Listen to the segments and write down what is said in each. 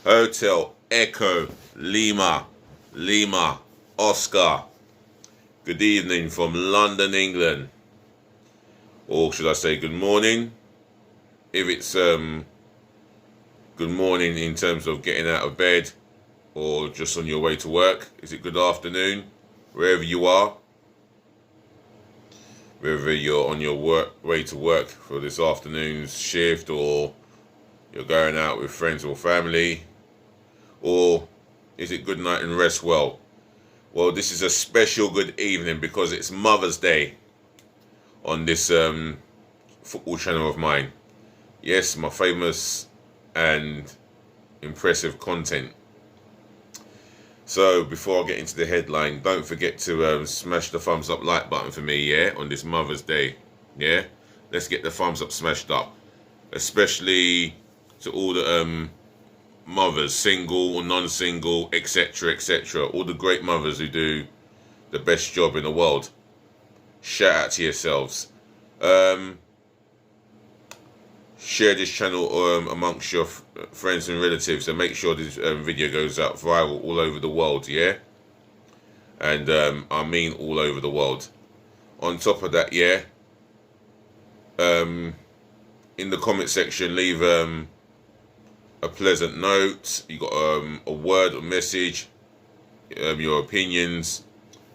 Hotel Echo Lima, Lima, Oscar. Good evening from London, England. Or should I say good morning? If it's good morning in terms of getting out of bed or just on your way to work. Is it good afternoon? Wherever you are. Whether you're on your way to work for this afternoon's shift, or you're going out with friends or family, or is it good night and rest well? Well, this is a special good evening because it's Mother's Day on this football channel of mine. Yes, my famous and impressive content. So before I get into the headline, don't forget to smash the thumbs up like button for me, yeah, on this Mother's Day. Yeah, let's get the thumbs up smashed up, especially to all the mothers, single or non-single, etc., etc. All the great mothers who do the best job in the world. Shout out to yourselves. Share this channel amongst your friends and relatives, and make sure this video goes out viral all over the world, yeah? And I mean all over the world. On top of that, yeah, in the comment section, leave a pleasant note. You got a word or message, your opinions.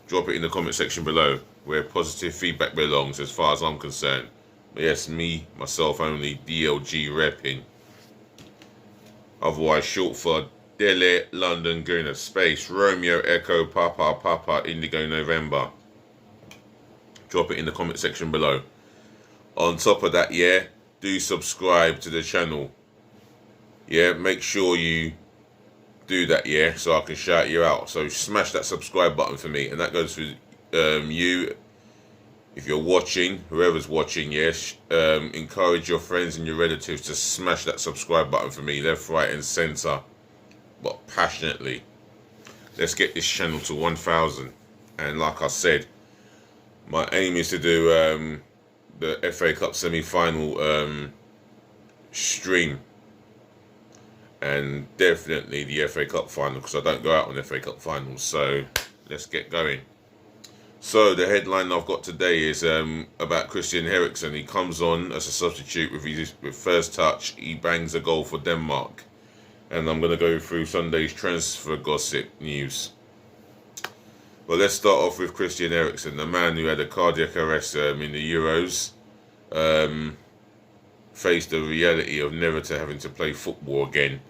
Drop it in the comment section below, where positive feedback belongs as far as I'm concerned. Yes, me, myself only, DLG repping. Otherwise short for Delhi, London, Gooner, Space, Romeo, Echo, Papa, Papa, Indigo, November. Drop it in the comment section below. On top of that, yeah, do subscribe to the channel. Yeah, make sure you do that, yeah, so I can shout you out. So smash that subscribe button for me, and that goes for you. If you're watching, whoever's watching, yes, encourage your friends and your relatives to smash that subscribe button for me, left, right, and center, but passionately. Let's get this channel to 1,000. And like I said, my aim is to do the FA Cup semi-final stream, and definitely the FA Cup final, because I don't go out on FA Cup finals. So let's get going. So the headline I've got today is about Christian Eriksen. He comes on as a substitute with first touch. He bangs a goal for Denmark. And I'm going to go through Sunday's transfer gossip news. Well, let's start off with Christian Eriksen, the man who had a cardiac arrest in the Euros. Faced the reality of never having to play football again.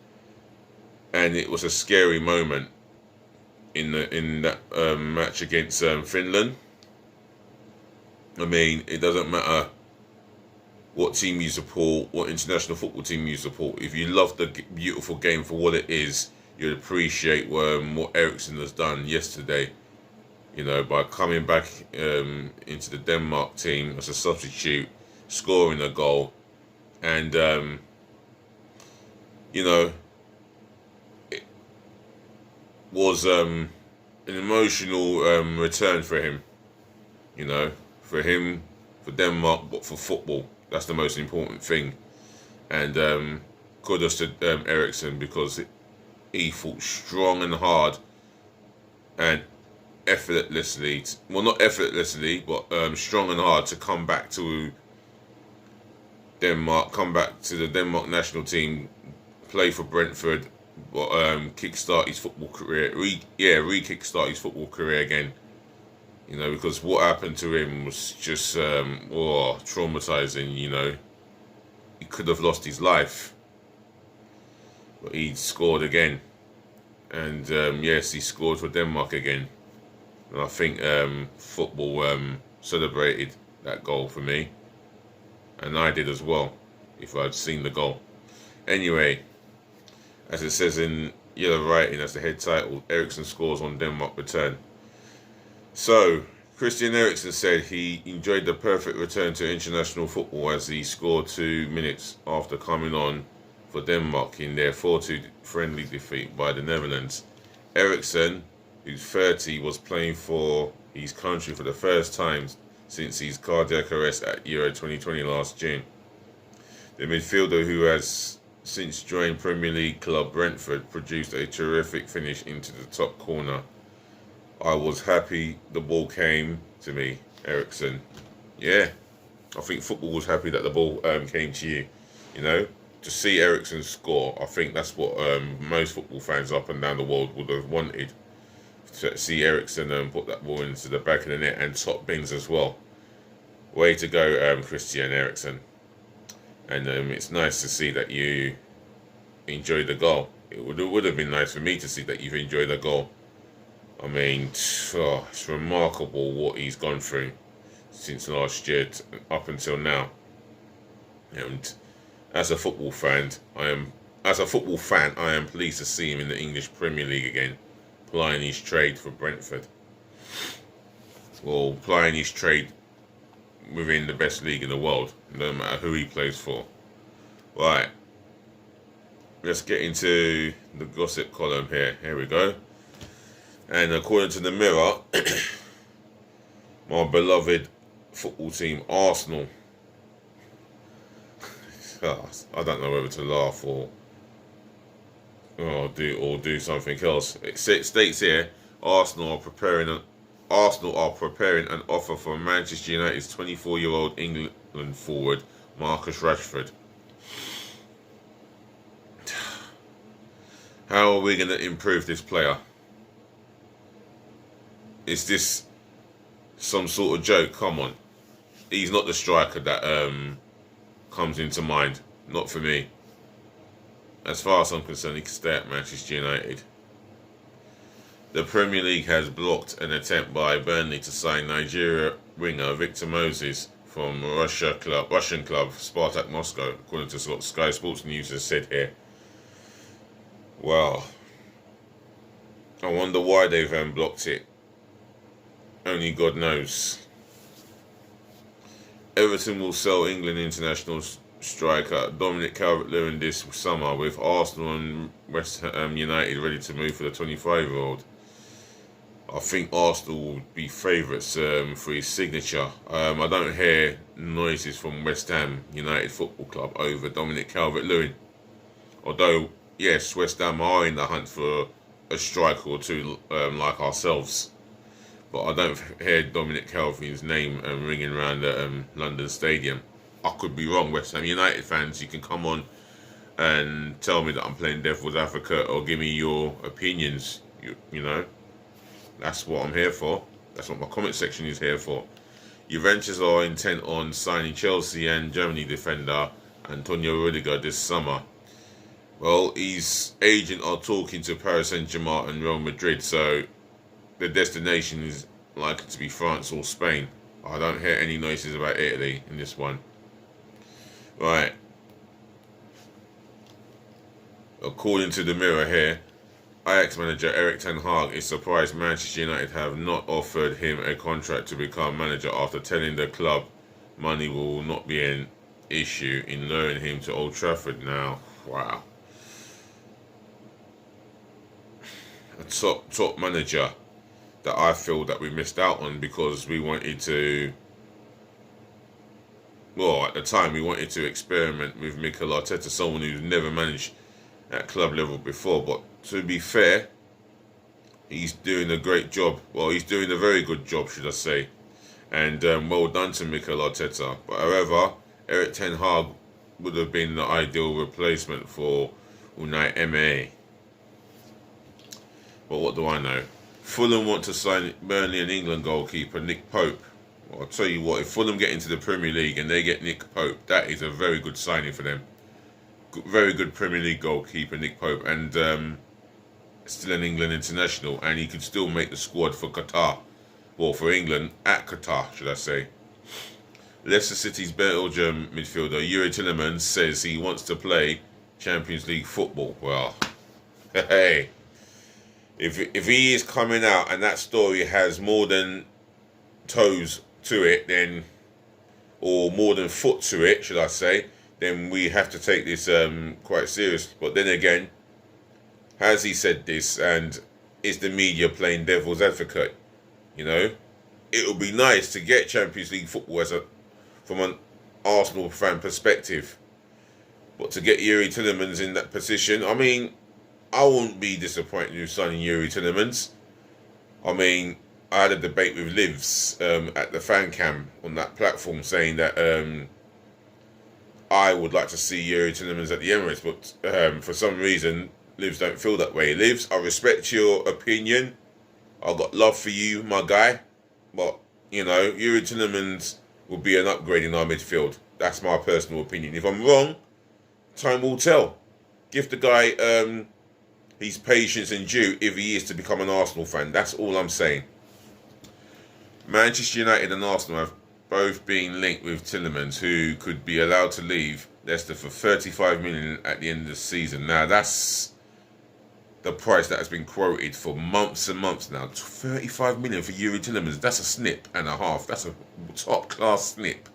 And it was a scary moment in that match against Finland. I mean, it doesn't matter what team you support, what international football team you support. If you love the beautiful game for what it is, you'd appreciate what Eriksen has done yesterday. You know, by coming back into the Denmark team as a substitute, scoring a goal, and you know, was an emotional return for him, you know, for Denmark, but for football. That's the most important thing. And kudos to Eriksen, because he fought strong and hard and effortlessly, well, not effortlessly, but strong and hard to come back to Denmark, come back to the Denmark national team, play for Brentford, but kickstart his football career, re-kickstart his football career again. You know, because what happened to him was just traumatizing. You know, he could have lost his life, but he scored again, and yes, he scored for Denmark again. And I think football celebrated that goal for me, and I did as well if I'd seen the goal. Anyway, as it says in yellow writing as the head title, Eriksen scores on Denmark return. So, Christian Eriksen said he enjoyed the perfect return to international football as he scored 2 minutes after coming on for Denmark in their 4-2 friendly defeat by the Netherlands. Eriksen, who's 30, was playing for his country for the first time since his cardiac arrest at Euro 2020 last June. The midfielder, who has since joining Premier League club Brentford, produced a terrific finish into the top corner. I was happy the ball came to me, Eriksen. Yeah, I think football was happy that the ball came to you. You know, to see Eriksen score, I think that's what most football fans up and down the world would have wanted. To see Eriksen put that ball into the back of the net and top bins as well. Way to go, Christian Eriksen. And it's nice to see that you enjoyed the goal. It would have been nice for me to see that you've enjoyed the goal. I mean, it's remarkable what he's gone through since last year up until now. And as a football fan, I am pleased to see him in the English Premier League again, plying his trade for Brentford. Well, plying his trade within the best league in the world, no matter who he plays for. Right, let's get into the gossip column here. Here we go. And according to the Mirror, my beloved football team Arsenal, I don't know whether to laugh or do something else. It states here, Arsenal are preparing an offer for Manchester United's 24-year-old England forward Marcus Rashford. How are we going to improve this player? Is this some sort of joke? Come on. He's not the striker that comes into mind. Not for me. As far as I'm concerned, he can stay at Manchester United. The Premier League has blocked an attempt by Burnley to sign Nigeria winger Victor Moses from Russian club Spartak Moscow, according to what Sky Sports News has said here. Well, I wonder why they've blocked it. Only God knows. Everton will sell England international striker Dominic Calvert-Lewin this summer, with Arsenal and West Ham United ready to move for the 25-year-old. I think Arsenal will be favourites for his signature. I don't hear noises from West Ham United Football Club over Dominic Calvert-Lewin. Although, yes, West Ham are in the hunt for a striker or two like ourselves. But I don't hear Dominic Calvert-Lewin's name ringing around the London Stadium. I could be wrong. West Ham United fans, you can come on and tell me that I'm playing devil's advocate or give me your opinions. You know, that's what I'm here for. That's what my comment section is here for. Juventus are intent on signing Chelsea and Germany defender Antonio Rudiger this summer. Well, his agent are talking to Paris Saint-Germain and Real Madrid, so the destination is likely to be France or Spain. I don't hear any noises about Italy in this one. Right. According to the Mirror here, Ajax manager Erik ten Hag is surprised Manchester United have not offered him a contract to become manager after telling the club money will not be an issue in luring him to Old Trafford now. Wow. A top manager that I feel that we missed out on because we wanted to, well, at the time we wanted to experiment with Mikel Arteta, someone who's never managed at club level before. But to be fair, he's doing a great job. Well, he's doing a very good job, should I say. And well done to Mikel Arteta. But however, Erik ten Hag would have been the ideal replacement for Unai Emery. But what do I know? Fulham want to sign Burnley and England goalkeeper Nick Pope. Well, I'll tell you what, if Fulham get into the Premier League and they get Nick Pope, that is a very good signing for them. Very good Premier League goalkeeper Nick Pope, and still an England international, and he could still make the squad for Qatar. Well, for England at Qatar, should I say. Leicester City's Belgium midfielder Yuri Tillemans says he wants to play Champions League football. Well, hey. If he is coming out and that story has more than toes to it, then, or more than foot to it, should I say, then we have to take this quite serious. But then again, has he said this, and is the media playing devil's advocate? You know, it would be nice to get Champions League football from an Arsenal fan perspective. But to get Yuri Tillemans in that position, I mean, I wouldn't be disappointed with signing Yuri Tillemans. I mean, I had a debate with Livs at the fan cam on that platform saying that I would like to see Yuri Tillemans at the Emirates, but for some reason, Livs don't feel that way. Livs, I respect your opinion. I've got love for you, my guy. But, you know, Yuri Tillemans will be an upgrade in our midfield. That's my personal opinion. If I'm wrong, time will tell. Give the guy his patience and due if he is to become an Arsenal fan. That's all I'm saying. Manchester United and Arsenal have both been linked with Tillemans, who could be allowed to leave Leicester for 35 million at the end of the season. Now, that's the price that has been quoted for months and months now. 35 million for Yuri Tillemans. That's a snip and a half. That's a top-class snip.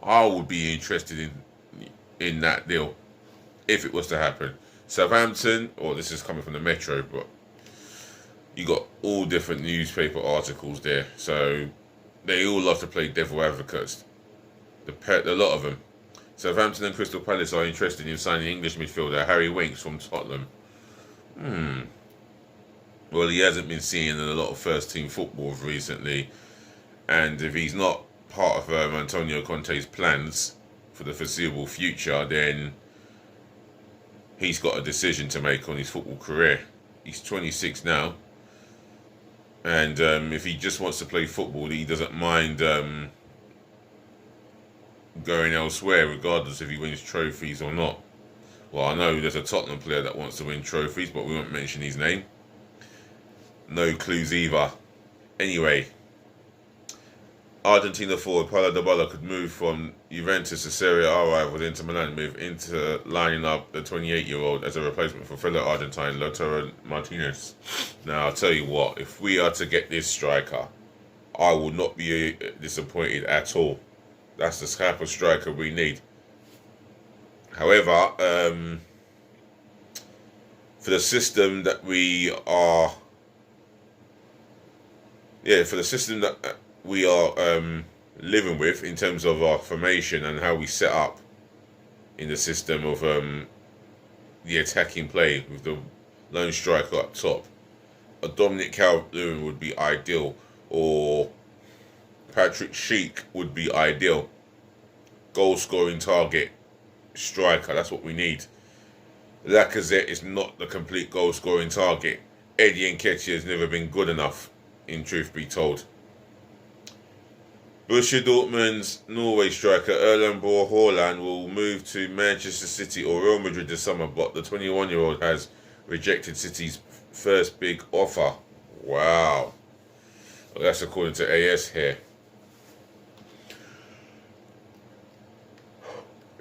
I would be interested in that deal if it was to happen. Southampton, or this is coming from the Metro, but you got all different newspaper articles there. So they all love to play devil advocates. A lot of them. Southampton and Crystal Palace are interested in signing English midfielder Harry Winks from Tottenham. Well, he hasn't been seeing a lot of first-team football recently, and if he's not part of Antonio Conte's plans for the foreseeable future, then he's got a decision to make on his football career. He's 26 now, and if he just wants to play football, he doesn't mind going elsewhere, regardless if he wins trophies or not. Well, I know there's a Tottenham player that wants to win trophies, but we won't mention his name. No clues either. Anyway, Argentina forward Paulo Dybala could move from Juventus to Serie A rival Inter Milan, with Inter lining up the 28-year-old as a replacement for fellow Argentine Lautaro Martinez. Now, I'll tell you what, if we are to get this striker, I will not be disappointed at all. That's the type of striker we need. However, for the system that we are, living with in terms of our formation and how we set up in the system of the attacking play with the lone striker up top, a Dominic Calvert-Lewin would be ideal, or Patrick Schick would be ideal. Goal-scoring target striker, that's what we need. Lacazette is not the complete goal-scoring target. Eddie Nketiah has never been good enough, in truth be told. Borussia Dortmund's Norway striker Erling Braut Haaland will move to Manchester City or Real Madrid this summer, but the 21-year-old has rejected City's first big offer. Wow. Well, that's according to AS here.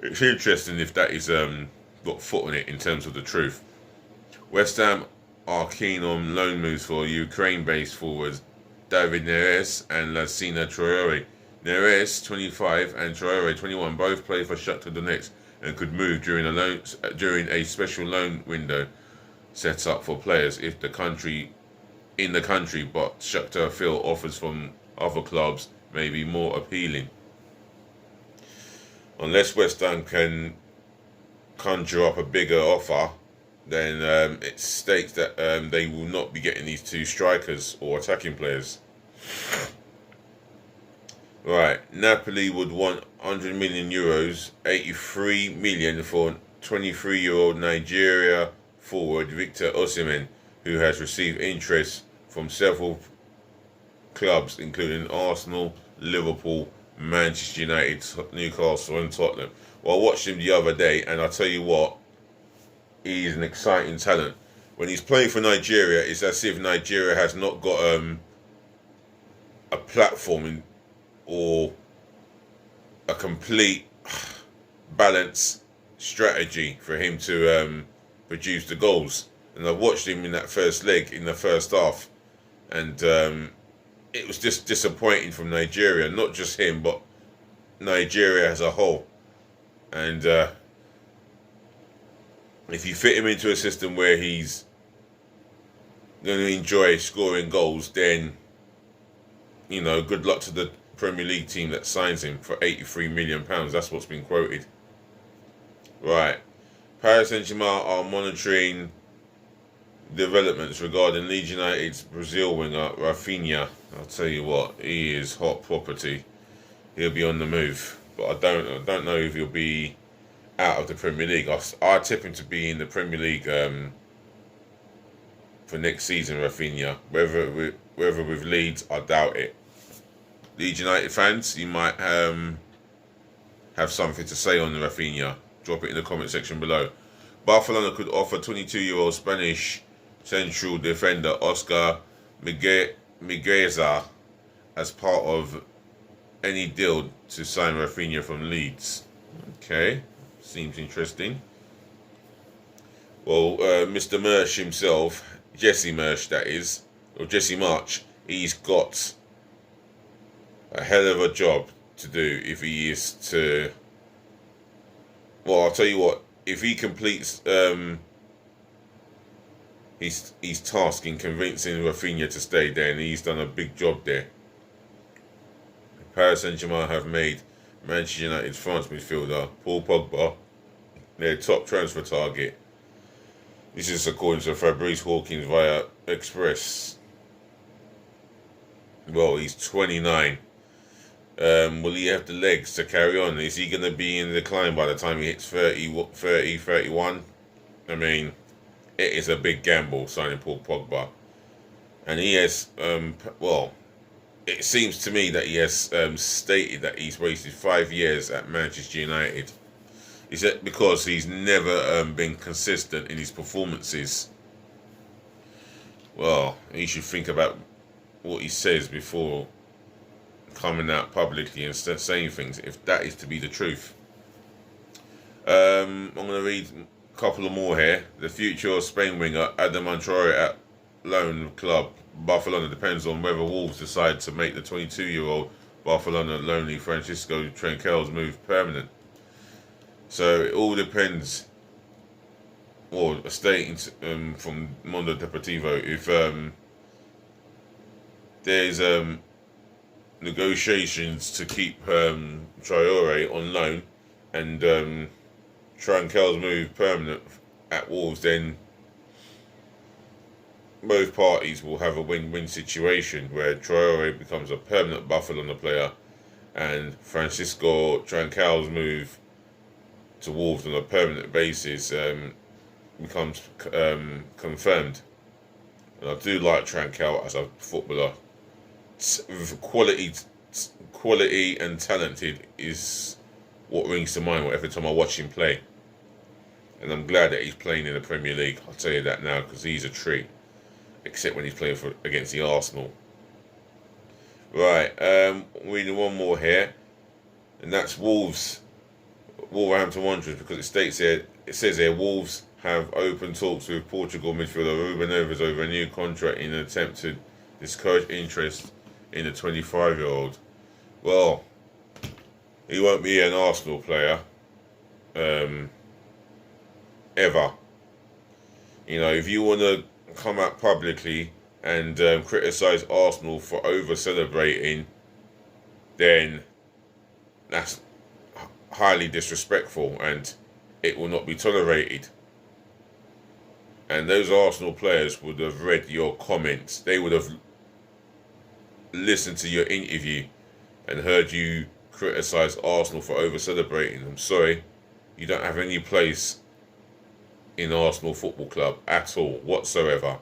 It's interesting if that is got foot on it in terms of the truth. West Ham are keen on loan moves for Ukraine-based forwards David Neres and Lassina Traore. Neres, 25, and Traore, 21, both play for Shakhtar Donetsk and could move during a special loan window set up for players in the country, but Shakhtar feel offers from other clubs may be more appealing. Unless West Ham can conjure up a bigger offer, then it states that they will not be getting these two strikers or attacking players. Right, Napoli would want 100 million euros, 83 million for 23-year-old Nigeria forward Victor Osimhen, who has received interest from several clubs, including Arsenal, Liverpool, Manchester United, Newcastle and Tottenham. Well, I watched him the other day, and I tell you what, he's an exciting talent. When he's playing for Nigeria, it's as if Nigeria has not got a platform or a complete balanced strategy for him to produce the goals. And I watched him in that first leg in the first half, and it was just disappointing from Nigeria. Not just him, but Nigeria as a whole. And if you fit him into a system where he's going to enjoy scoring goals, then, you know, good luck to the Premier League team that signs him for £83 million. That's what's been quoted. Right. Paris Saint-Germain are monitoring developments regarding Leeds United's Brazil winger Rafinha. I'll tell you what, he is hot property. He'll be on the move, but I don't know if he'll be out of the Premier League. I tip him to be in the Premier League for next season. Rafinha, whether with Leeds, I doubt it. Leeds United fans, you might have something to say on Rafinha. Drop it in the comment section below. Barcelona could offer 22-year-old Spanish central defender Oscar Migueza as part of any deal to sign Rafinha from Leeds. Okay, seems interesting. Well, Mr. Mersh himself, Jesse Mersh that is, or Jesse March, he's got a hell of a job to do if he is to... Well, I'll tell you what, if he completes his task in convincing Rafinha to stay, then he's done a big job there. Paris Saint-Germain have made Manchester United's France midfielder Paul Pogba their top transfer target. This is according to Fabrice Hawkins via Express. Well, he's 29. Will he have the legs to carry on? Is he going to be in decline by the time he hits 30, 31? I mean, it is a big gamble signing Paul Pogba. And he has, well, it seems to me that he has stated that he's wasted 5 years at Manchester United. Is that because he's never been consistent in his performances? Well, he should think about what he says before coming out publicly and saying things, if that is to be the truth. I'm going to read a couple of more here. The future of Spain winger Adam Traoré at loan club Barcelona depends on whether Wolves decide to make the 22-year-old Barcelona lonely Francisco Tranquil's move permanent. So it all depends. Or a statement from Mundo Deportivo, if there's negotiations to keep Traoré on loan and Tranquil's move permanent at Wolves, then both parties will have a win-win situation where Traoré becomes a permanent Barcelona player and Francisco Tranquil's move to Wolves on a permanent basis becomes confirmed. And I do like Tranquil as a footballer. Quality and talented is what rings to mind every time I watch him play. And I'm glad that he's playing in the Premier League. I'll tell you that now, because he's a treat. Except when he's playing against the Arsenal. Right, reading one more here, and that's Wolverhampton Wanderers, because it says here Wolves have open talks with Portugal midfielder Ruben Neves over a new contract in an attempt to discourage interest in the 25-year-old. Well, he won't be an Arsenal player ever. You know, if you want to come out publicly and criticise Arsenal for over-celebrating, then that's highly disrespectful and it will not be tolerated. And those Arsenal players would have read your comments. They would have listened to your interview and heard you criticise Arsenal for over-celebrating. I'm sorry, you don't have any place in Arsenal Football Club at all, whatsoever.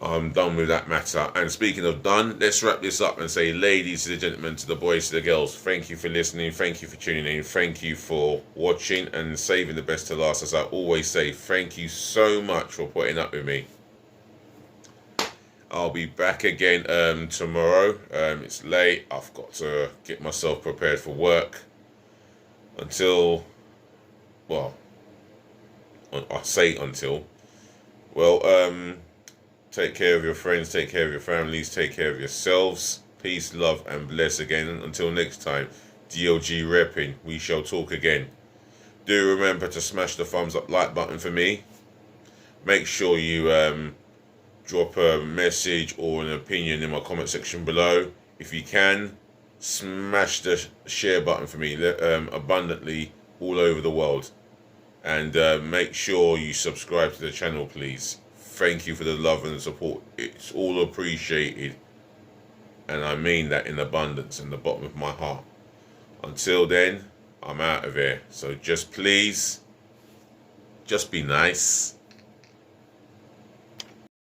I'm done with that matter. And speaking of done, let's wrap this up and say, ladies to the gentlemen, to the boys, to the girls, thank you for listening, thank you for tuning in, thank you for watching and saving the best to last. As I always say, thank you so much for putting up with me. I'll be back again tomorrow. It's late, I've got to get myself prepared for work until, well, I say until, well, take care of your friends, take care of your families, take care of yourselves. Peace, love, and bless again. Until next time, DLG repping. We shall talk again. Do remember to smash the thumbs up like button for me. Make sure you drop a message or an opinion in my comment section below. If you can, smash the share button for me abundantly. all over the world. And make sure you subscribe to the channel, please. Thank you for the love and the support. It's all appreciated. And I mean that in abundance, in the bottom of my heart. Until then, I'm out of here. So just please, just be nice.